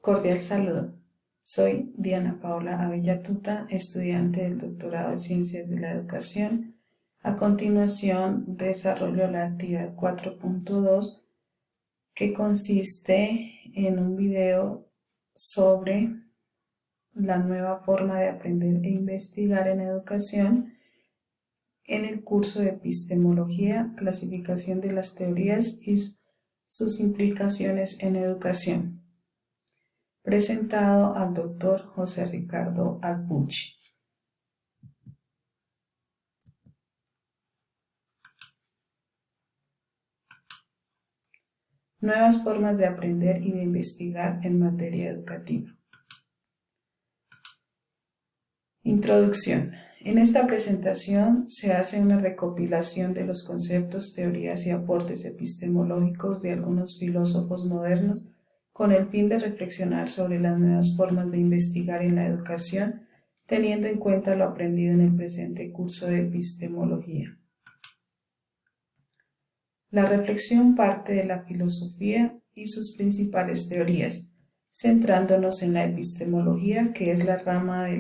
Cordial saludo. Soy Diana Paola Avellatuta, estudiante del doctorado en Ciencias de la Educación. A continuación, desarrollo la actividad 4.2, que consiste en un video sobre la nueva forma de aprender e investigar en educación en el curso de Epistemología, Clasificación de las Teorías y sus implicaciones en educación, presentado al Dr. José Ricardo Alpucci. Nuevas formas de aprender y de investigar en materia educativa. Introducción. En esta presentación se hace una recopilación de los conceptos, teorías y aportes epistemológicos de algunos filósofos modernos con el fin de reflexionar sobre las nuevas formas de investigar en la educación, teniendo en cuenta lo aprendido en el presente curso de epistemología. La reflexión parte de la filosofía y sus principales teorías, centrándonos en la epistemología, que es la rama de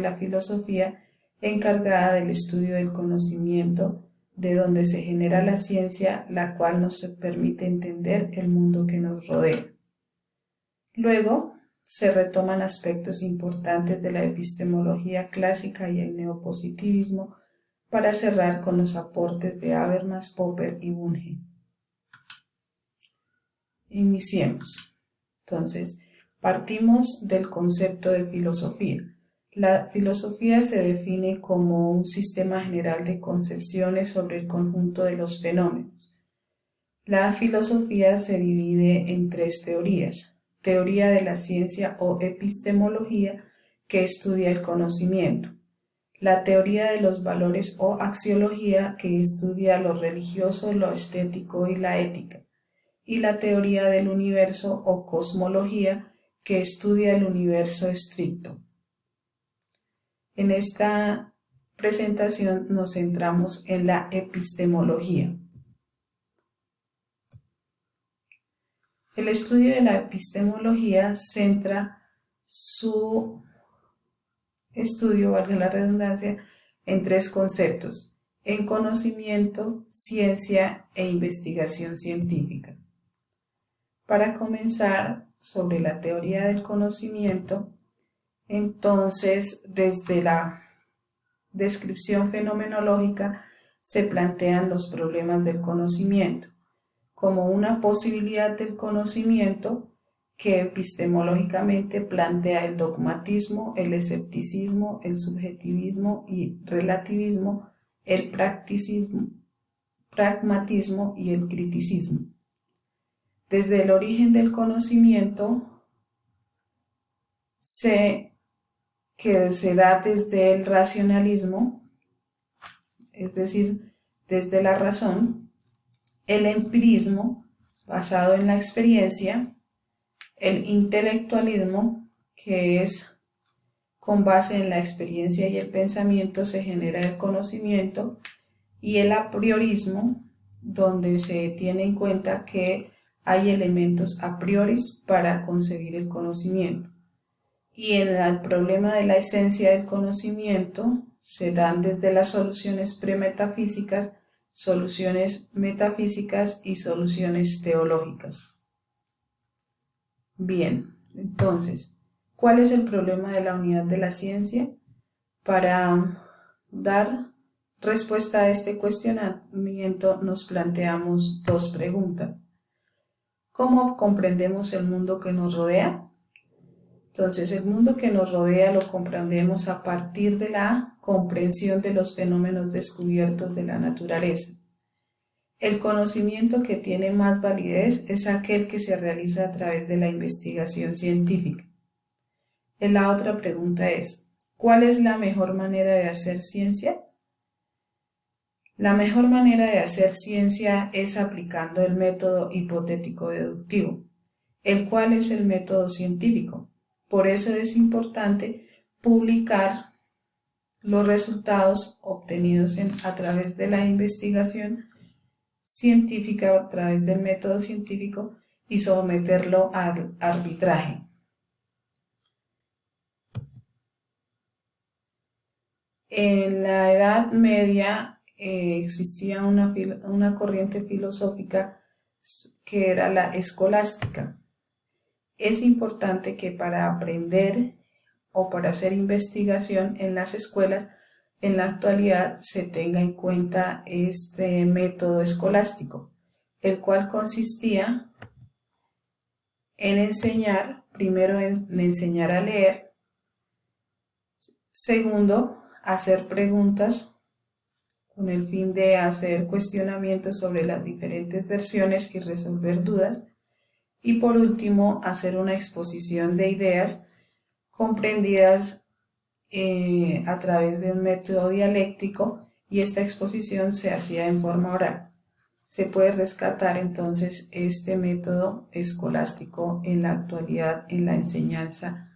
la filosofía encargada del estudio del conocimiento, de donde se genera la ciencia, la cual nos permite entender el mundo que nos rodea. Luego se retoman aspectos importantes de la epistemología clásica y el neopositivismo para cerrar con los aportes de Habermas, Popper y Bunge. Iniciemos. Entonces, partimos del concepto de filosofía. La filosofía se define como un sistema general de concepciones sobre el conjunto de los fenómenos. La filosofía se divide en tres teorías: teoría de la ciencia o epistemología, que estudia el conocimiento; la teoría de los valores o axiología, que estudia lo religioso, lo estético y la ética; y la teoría del universo o cosmología, que estudia el universo estricto. En esta presentación nos centramos en la epistemología. El estudio de la epistemología centra su estudio, valga la redundancia, en tres conceptos: en conocimiento, ciencia e investigación científica. Para comenzar, sobre la teoría del conocimiento, entonces, desde la descripción fenomenológica se plantean los problemas del conocimiento como una posibilidad del conocimiento que epistemológicamente plantea el dogmatismo, el escepticismo, el subjetivismo y relativismo, el pragmatismo y el criticismo. Desde el origen del conocimiento que se da desde el racionalismo, es decir, desde la razón; el empirismo, basado en la experiencia; el intelectualismo, que es con base en la experiencia y el pensamiento se genera el conocimiento; y el apriorismo, donde se tiene en cuenta que hay elementos a priori para concebir el conocimiento. Y en el problema de la esencia del conocimiento se dan desde las soluciones premetafísicas, soluciones metafísicas y soluciones teológicas. Bien, entonces, ¿cuál es el problema de la unidad de la ciencia? Para dar respuesta a este cuestionamiento nos planteamos dos preguntas. ¿Cómo comprendemos el mundo que nos rodea? Entonces, el mundo que nos rodea lo comprendemos a partir de la comprensión de los fenómenos descubiertos de la naturaleza. El conocimiento que tiene más validez es aquel que se realiza a través de la investigación científica. La otra pregunta es: ¿cuál es la mejor manera de hacer ciencia? La mejor manera de hacer ciencia es aplicando el método hipotético-deductivo, el cual es el método científico. Por eso es importante publicar los resultados obtenidos a través de la investigación científica, a través del método científico, y someterlo al arbitraje. En la Edad Media existía una corriente filosófica que era la escolástica. Es importante que para aprender o para hacer investigación en las escuelas, en la actualidad se tenga en cuenta este método escolástico, el cual consistía en enseñar, primero en enseñar a leer, segundo, hacer preguntas con el fin de hacer cuestionamientos sobre las diferentes versiones y resolver dudas, y por último, hacer una exposición de ideas comprendidas a través de un método dialéctico, y esta exposición se hacía en forma oral. Se puede rescatar entonces este método escolástico en la actualidad en la enseñanza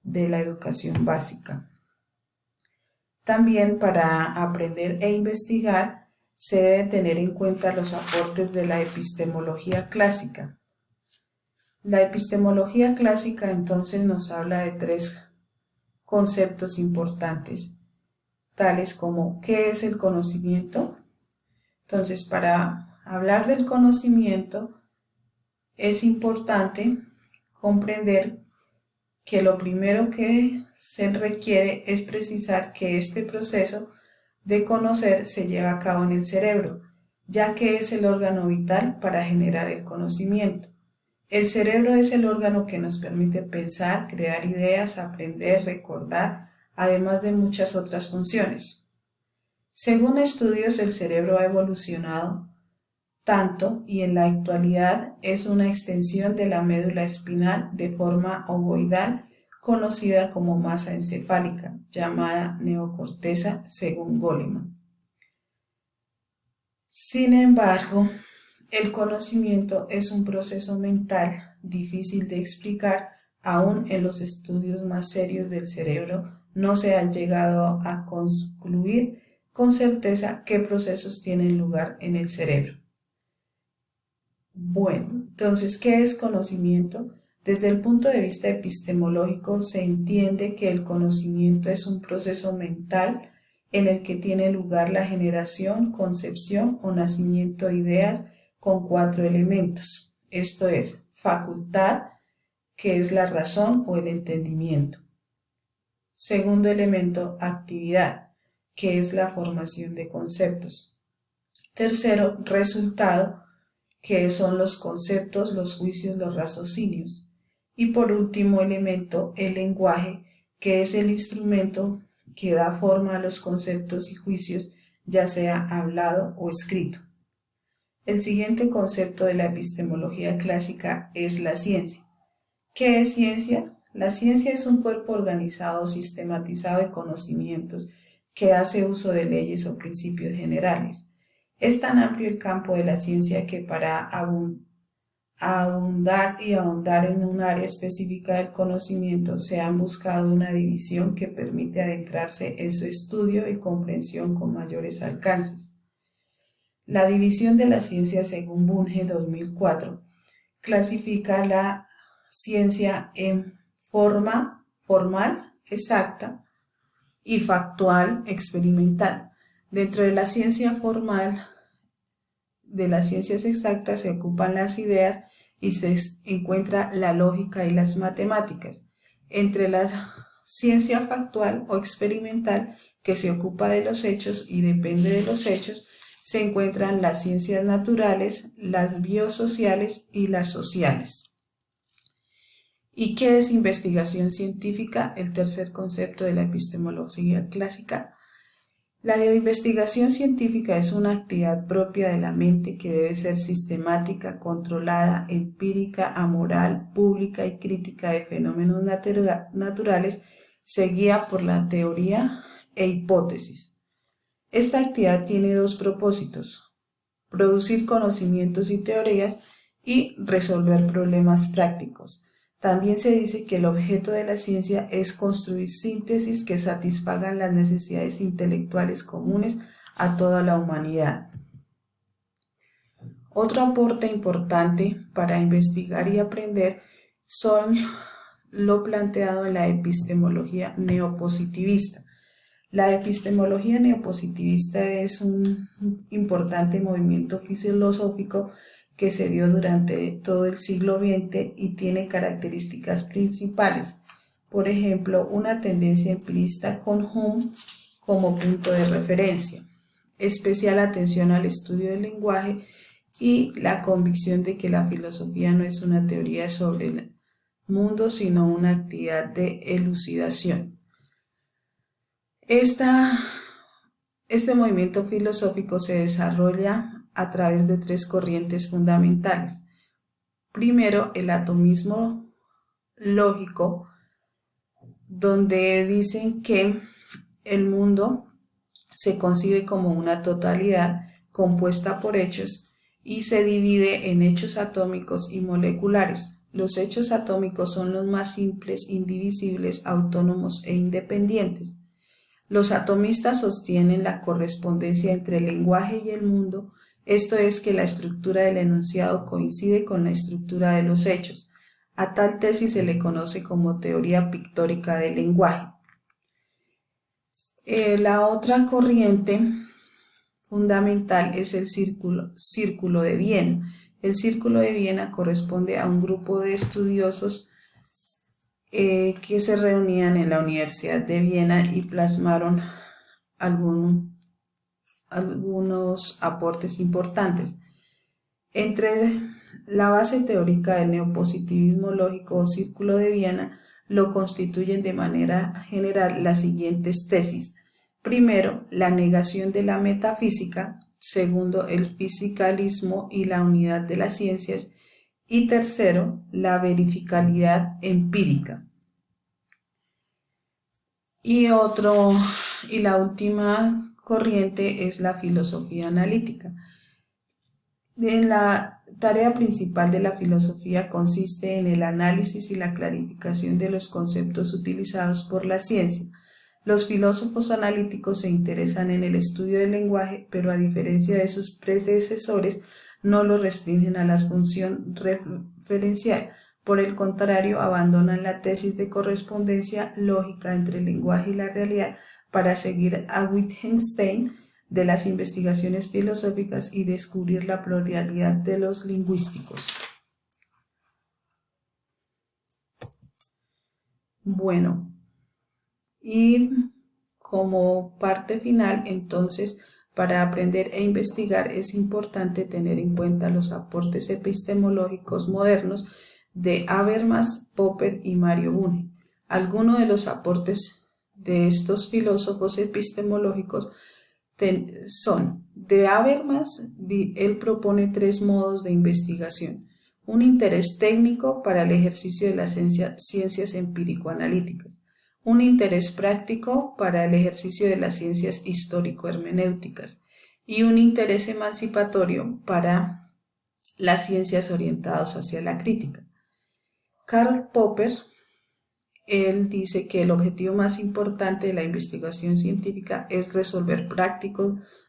de la educación básica. También para aprender e investigar se deben tener en cuenta los aportes de la epistemología clásica. La epistemología clásica entonces nos habla de tres conceptos importantes, tales como ¿qué es el conocimiento? Entonces, para hablar del conocimiento es importante comprender que lo primero que se requiere es precisar que este proceso de conocer se lleva a cabo en el cerebro, ya que es el órgano vital para generar el conocimiento. El cerebro es el órgano que nos permite pensar, crear ideas, aprender, recordar, además de muchas otras funciones. Según estudios, el cerebro ha evolucionado tanto y en la actualidad es una extensión de la médula espinal de forma ovoidal conocida como masa encefálica, llamada neocorteza según Goleman. Sin embargo, el conocimiento es un proceso mental difícil de explicar. Aún en los estudios más serios del cerebro no se han llegado a concluir con certeza qué procesos tienen lugar en el cerebro. Bueno, entonces, ¿qué es conocimiento? Desde el punto de vista epistemológico se entiende que el conocimiento es un proceso mental en el que tiene lugar la generación, concepción o nacimiento de ideas con 4 elementos. Esto es, facultad, que es la razón o el entendimiento. Segundo elemento, actividad, que es la formación de conceptos. Tercero, resultado, que son los conceptos, los juicios, los raciocinios. Y por último elemento, el lenguaje, que es el instrumento que da forma a los conceptos y juicios, ya sea hablado o escrito. El siguiente concepto de la epistemología clásica es la ciencia. ¿Qué es ciencia? La ciencia es un cuerpo organizado, sistematizado de conocimientos que hace uso de leyes o principios generales. Es tan amplio el campo de la ciencia que para abundar y ahondar en un área específica del conocimiento se han buscado una división que permite adentrarse en su estudio y comprensión con mayores alcances. La división de la ciencia según Bunge 2004 clasifica la ciencia en forma formal, exacta, y factual, experimental. Dentro de la ciencia formal, de las ciencias exactas se ocupan las ideas y se encuentra la lógica y las matemáticas. Entre la ciencia factual o experimental, que se ocupa de los hechos y depende de los hechos, se encuentran las ciencias naturales, las biosociales y las sociales. ¿Y qué es investigación científica? El tercer concepto de la epistemología clásica. La investigación científica es una actividad propia de la mente que debe ser sistemática, controlada, empírica, amoral, pública y crítica de fenómenos naturales, seguida por la teoría e hipótesis. Esta actividad tiene dos propósitos: producir conocimientos y teorías y resolver problemas prácticos. También se dice que el objeto de la ciencia es construir síntesis que satisfagan las necesidades intelectuales comunes a toda la humanidad. Otro aporte importante para investigar y aprender son lo planteado en la epistemología neopositivista. La epistemología neopositivista es un importante movimiento filosófico que se dio durante todo el siglo XX y tiene características principales. Por ejemplo, una tendencia empirista con Hume como punto de referencia, especial atención al estudio del lenguaje y la convicción de que la filosofía no es una teoría sobre el mundo, sino una actividad de elucidación. Este movimiento filosófico se desarrolla a través de tres corrientes fundamentales. Primero, el atomismo lógico, donde dicen que el mundo se concibe como una totalidad compuesta por hechos y se divide en hechos atómicos y moleculares. Los hechos atómicos son los más simples, indivisibles, autónomos e independientes. Los atomistas sostienen la correspondencia entre el lenguaje y el mundo, esto es que la estructura del enunciado coincide con la estructura de los hechos. A tal tesis se le conoce como teoría pictórica del lenguaje. La otra corriente fundamental es el Círculo de Viena. El Círculo de Viena corresponde a un grupo de estudiosos que se reunían en la Universidad de Viena y plasmaron algunos aportes importantes. Entre la base teórica del neopositivismo lógico o Círculo de Viena lo constituyen de manera general las siguientes tesis. Primero, la negación de la metafísica. Segundo, el fisicalismo y la unidad de las ciencias. Y tercero, la verificabilidad empírica. Y la última corriente es la filosofía analítica. La tarea principal de la filosofía consiste en el análisis y la clarificación de los conceptos utilizados por la ciencia. Los filósofos analíticos se interesan en el estudio del lenguaje, pero a diferencia de sus predecesores, no lo restringen a la función referencial. Por el contrario, abandonan la tesis de correspondencia lógica entre el lenguaje y la realidad para seguir a Wittgenstein de las investigaciones filosóficas y descubrir la pluralidad de los lingüísticos. Bueno, y como parte final, entonces, para aprender e investigar es importante tener en cuenta los aportes epistemológicos modernos de Habermas, Popper y Mario Bunge. Algunos de los aportes de estos filósofos epistemológicos son: de Habermas, él propone tres modos de investigación: un interés técnico para el ejercicio de las ciencias empírico-analíticas, un interés práctico para el ejercicio de las ciencias histórico-hermenéuticas y un interés emancipatorio para las ciencias orientadas hacia la crítica. Karl Popper, él dice que el objetivo más importante de la investigación científica es resolver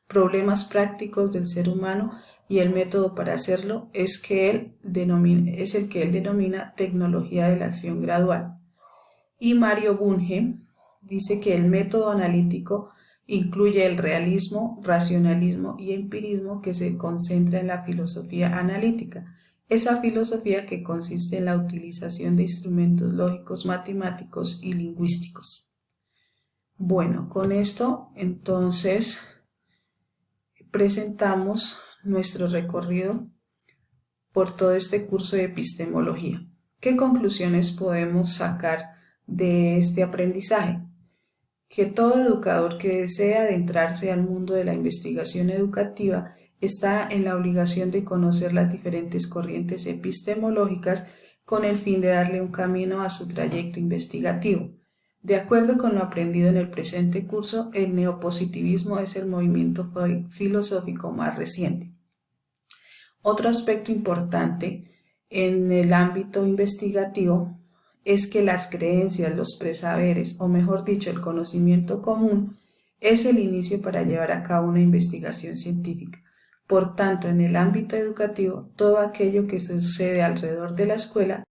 problemas prácticos del ser humano, y el método para hacerlo es el que él denomina tecnología de la acción gradual. Y Mario Bunge dice que el método analítico incluye el realismo, racionalismo y empirismo que se concentra en la filosofía analítica, esa filosofía que consiste en la utilización de instrumentos lógicos, matemáticos y lingüísticos. Bueno, con esto entonces presentamos nuestro recorrido por todo este curso de epistemología. ¿Qué conclusiones podemos sacar de este aprendizaje? Que todo educador que desea adentrarse al mundo de la investigación educativa está en la obligación de conocer las diferentes corrientes epistemológicas con el fin de darle un camino a su trayecto investigativo. De acuerdo con lo aprendido en el presente curso, el neopositivismo es el movimiento filosófico más reciente. Otro aspecto importante en el ámbito investigativo es que las creencias, los presaberes, o mejor dicho, el conocimiento común, es el inicio para llevar a cabo una investigación científica. Por tanto, en el ámbito educativo, todo aquello que sucede alrededor de la escuela